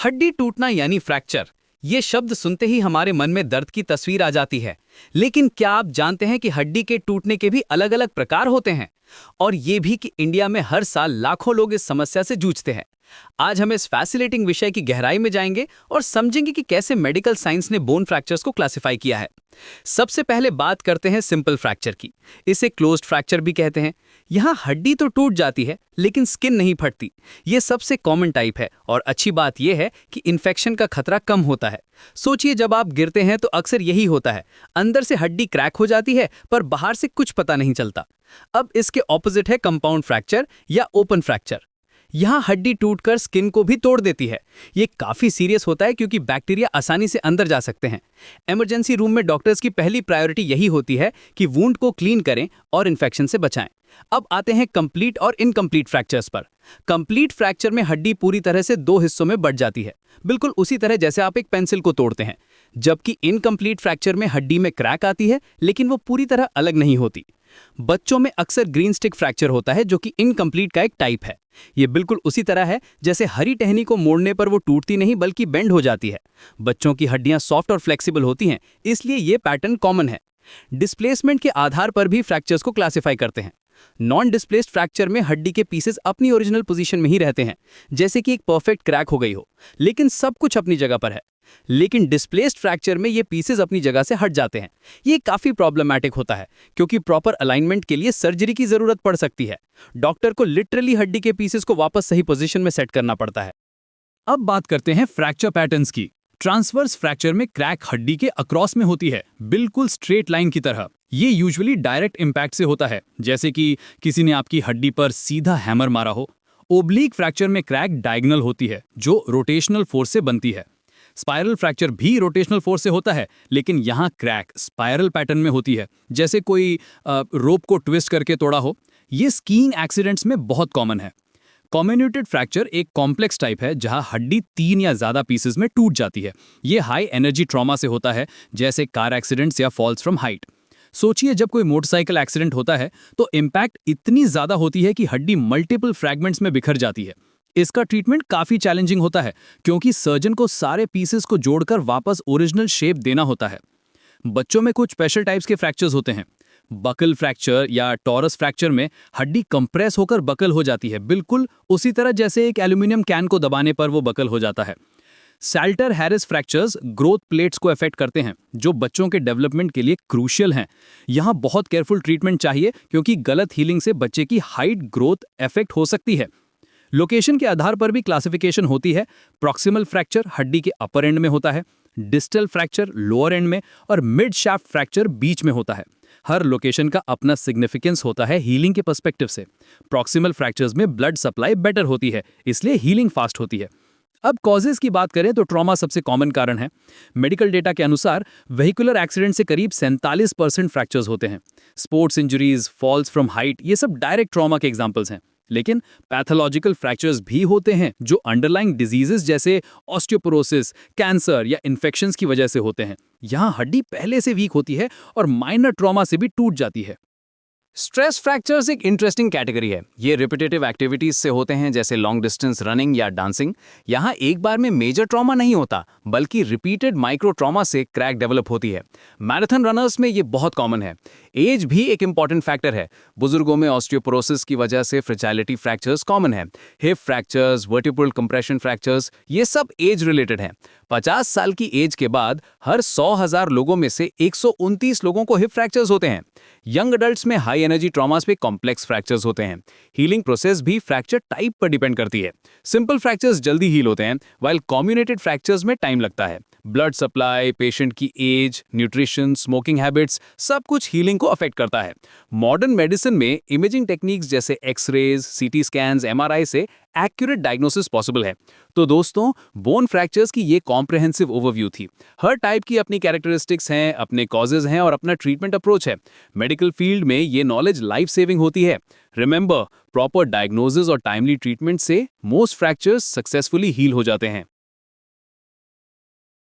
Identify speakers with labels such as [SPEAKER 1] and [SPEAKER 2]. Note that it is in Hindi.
[SPEAKER 1] हड्डी टूटना यानी फ्रैक्चर, ये शब्द सुनते ही हमारे मन में दर्द की तस्वीर आ जाती है। लेकिन क्या आप जानते हैं कि हड्डी के टूटने के भी अलग अलग प्रकार होते हैं? और ये भी कि इंडिया में हर साल लाखों लोग इस समस्या से जूझते हैं। आज हम इस फैसिनेटिंग विषय की गहराई में जाएंगे और समझेंगे कि कैसे मेडिकल साइंस ने बोन फ्रैक्चर्स को क्लासिफाई किया है। सबसे पहले बात करते हैं सिंपल फ्रैक्चर की। इसे क्लोज्ड फ्रैक्चर भी कहते हैं। यहाँ हड्डी तो टूट जाती है लेकिन स्किन नहीं फटती। ये सबसे कॉमन टाइप है और अच्छी बात यह है कि इन्फेक्शन का खतरा कम होता है। सोचिए, जब आप गिरते हैं तो अक्सर यही होता है, अंदर से हड्डी क्रैक हो जाती है पर बाहर से कुछ पता नहीं चलता। अब इसके ऑपोजिट है कंपाउंड फ्रैक्चर या ओपन फ्रैक्चर। यहाँ हड्डी टूटकर स्किन को भी तोड़ देती है। ये काफी सीरियस होता है क्योंकि बैक्टीरिया आसानी से अंदर जा सकते हैं। इमरजेंसी रूम में डॉक्टर्स की पहली प्रायोरिटी यही होती है कि वुंड को क्लीन करें और इन्फेक्शन से बचाएं। अब आते हैं कंप्लीट और इनकम्प्लीट फ्रैक्चर्स पर। कंप्लीट फ्रैक्चर में हड्डी पूरी तरह से दो हिस्सों में बढ़ जाती है, बिल्कुल उसी तरह जैसे आप एक पेंसिल को तोड़ते हैं। जबकि इनकम्प्लीट फ्रैक्चर में हड्डी में क्रैक आती है लेकिन वो पूरी तरह अलग नहीं होती। बच्चों में अक्सर ग्रीन स्टिक फ्रैक्चर होता है जो कि इनकम्प्लीट का एक टाइप है। ये बिल्कुल उसी तरह है जैसे हरी टहनी को मोड़ने पर वो टूटती नहीं बल्कि बेंड हो जाती है। बच्चों की हड्डियां सॉफ्ट और फ्लेक्सिबल होती हैं, इसलिए ये पैटर्न कॉमन है। डिस्प्लेसमेंट के आधार पर भी फ्रैक्चर्स को क्लासिफाई करते हैं। नॉन डिस्प्लेस्ड फ्रैक्चर में हड्डी के पीसेस अपनी ओरिजिनल पोजीशन में ही रहते हैं, जैसे कि एक परफेक्ट क्रैक हो गई हो, लेकिन सब कुछ अपनी जगह पर है। लेकिन डिस्प्लेस्ड फ्रैक्चर में ये पीसेस अपनी जगह से हट जाते हैं। ये काफी प्रॉब्लमैटिक होता है क्योंकि प्रॉपर अलाइनमेंट के लिए सर्जरी की जरूरत पड़ सकती है। डॉक्टर को लिटरली हड्डी के पीसेस को वापस सही पोजीशन में सेट करना पड़ता है।
[SPEAKER 2] अब बात करते हैं फ्रैक्चर पैटर्न्स की। ट्रांसवर्स फ्रैक्चर में क्रैक हड्डी के अक्रॉस में होती है, बिल्कुल स्ट्रेट लाइन की तरह। ये यूजुअली डायरेक्ट इंपैक्ट से होता है, जैसे कि किसी ने आपकी हड्डी पर सीधा हैमर मारा हो। ओब्लीक फ्रैक्चर में क्रैक डायगोनल होती है जो रोटेशनल फोर्स से बनती है। स्पाइरल फ्रैक्चर भी रोटेशनल फोर्स से होता है, लेकिन यहाँ क्रैक स्पाइरल पैटर्न में होती है, जैसे कोई रोप को ट्विस्ट करके तोड़ा हो। ये स्कीइंग एक्सीडेंट्स में बहुत कॉमन है। कम्युनिटेड फ्रैक्चर एक कॉम्प्लेक्स टाइप है जहां हड्डी 3 या ज्यादा पीसेस में टूट जाती है। ये हाई एनर्जी ट्रॉमा से होता है, जैसे कार एक्सीडेंट्स या फॉल्स फ्रॉम हाइट। सोचिए, जब कोई मोटरसाइकिल एक्सीडेंट होता है तो इम्पैक्ट इतनी ज्यादा होती है कि हड्डी मल्टीपल फ्रैगमेंट्स में बिखर जाती है। इसका ट्रीटमेंट काफी चैलेंजिंग होता है क्योंकि सर्जन को सारे पीसेस को जोड़कर वापस ओरिजिनल शेप देना होता है। बच्चों में कुछ स्पेशल टाइप्स के फ्रैक्चर्स होते हैं। बकल फ्रैक्चर या टॉरस फ्रैक्चर में हड्डी कंप्रेस होकर बकल हो जाती है, बिल्कुल उसी तरह जैसे एक एल्यूमिनियम कैन को दबाने पर वो बकल हो जाता है। सैल्टर हैरिस फ्रैक्चर्स ग्रोथ प्लेट्स को अफेक्ट करते हैं, जो बच्चों के डेवलपमेंट के लिए क्रूशियल हैं। यहाँ बहुत केयरफुल ट्रीटमेंट चाहिए क्योंकि गलत हीलिंग से बच्चे की हाइट ग्रोथ अफेक्ट हो सकती है। लोकेशन के आधार पर भी क्लासिफिकेशन होती है। प्रॉक्सिमल फ्रैक्चर हड्डी के अपर एंड में होता है, डिस्टल फ्रैक्चर लोअर एंड में और मिड शाफ्ट फ्रैक्चर बीच में होता है। हर लोकेशन का अपना सिग्निफिकेंस होता है हीलिंग के पर्सपेक्टिव से। प्रॉक्सिमल फ्रैक्चर्स में ब्लड सप्लाई बेटर होती है, इसलिए हीलिंग फास्ट होती है। अब कॉजेज की बात करें तो ट्रॉमा सबसे कॉमन कारण है। मेडिकल डेटा के अनुसार वेहिकुलर एक्सीडेंट से करीब 47% फ्रैक्चर्स होते हैं। Sports injuries, falls from height, ये सब डायरेक्ट ट्रॉमा के एग्जांपल्स हैं। लेकिन पैथोलॉजिकल फ्रैक्चर्स भी होते हैं जो अंडरलाइंग डिजीजेस जैसे ऑस्टियोपोरोसिस, कैंसर या इन्फेक्शंस की वजह से होते हैं। यहाँ हड्डी पहले से वीक होती है और माइनर ट्रॉमा से भी टूट जाती है।
[SPEAKER 1] स्ट्रेस फ्रैक्चर्स एक इंटरेस्टिंग कैटेगरी है। ये रिपीटेटिव एक्टिविटीज से होते हैं, जैसे लॉन्ग डिस्टेंस रनिंग या डांसिंग। यहाँ एक बार में मेजर ट्रॉमा नहीं होता बल्कि रिपीटेड माइक्रो ट्रॉमा से क्रैक डेवलप होती है। मैराथन रनर्स में ये बहुत कॉमन है। एज भी एक इंपॉर्टेंट फैक्टर है। बुजुर्गों में ऑस्टियोपोरोसिस की वजह से फ्रेजाइलिटी फ्रैक्चर्स कॉमन है। Hip fractures, vertebral compression fractures, ये सब एज रिलेटेड हैं। 50 साल की एज के बाद हर 100,000 लोगों में से 129 लोगों को हिप फ्रैक्चर्स होते हैं। यंग अडल्ट्स में हाई एनर्जी ट्रॉमास पे कॉम्प्लेक्स फ्रैक्चर्स होते हैं। हीलिंग प्रोसेस भी फ्रैक्चर टाइप पर डिपेंड करती है। सिंपल फ्रैक्चर्स जल्दी हील होते हैं, वाइल कम्युनिटेड फ्रैक्चर्स में टाइम लगता है। ब्लड सप्लाई, पेशेंट की एज, न्यूट्रिशन, स्मोकिंग हैबिट्स, सब कुछ हीलिंग को अफेक्ट करता है। मॉडर्न मेडिसिन में इमेजिंग टेक्निक्स जैसे एक्सरेज, सीटी स्कैन्स, एमआरआई से एक्यूरेट डायग्नोसिस पॉसिबल है। तो दोस्तों, बोन फ्रैक्चर्स की ये कॉम्प्रिहेंसिव ओवरव्यू थी। हर टाइप की अपनी कैरेक्टरिस्टिक्स हैं, अपने कॉजेज हैं और अपना ट्रीटमेंट अप्रोच है। मेडिकल फील्ड में ये नॉलेज लाइफ सेविंग होती है। रिमेंबर, प्रॉपर डायग्नोसिस और टाइमली ट्रीटमेंट से मोस्ट फ्रैक्चर्स सक्सेसफुली हील हो जाते हैं।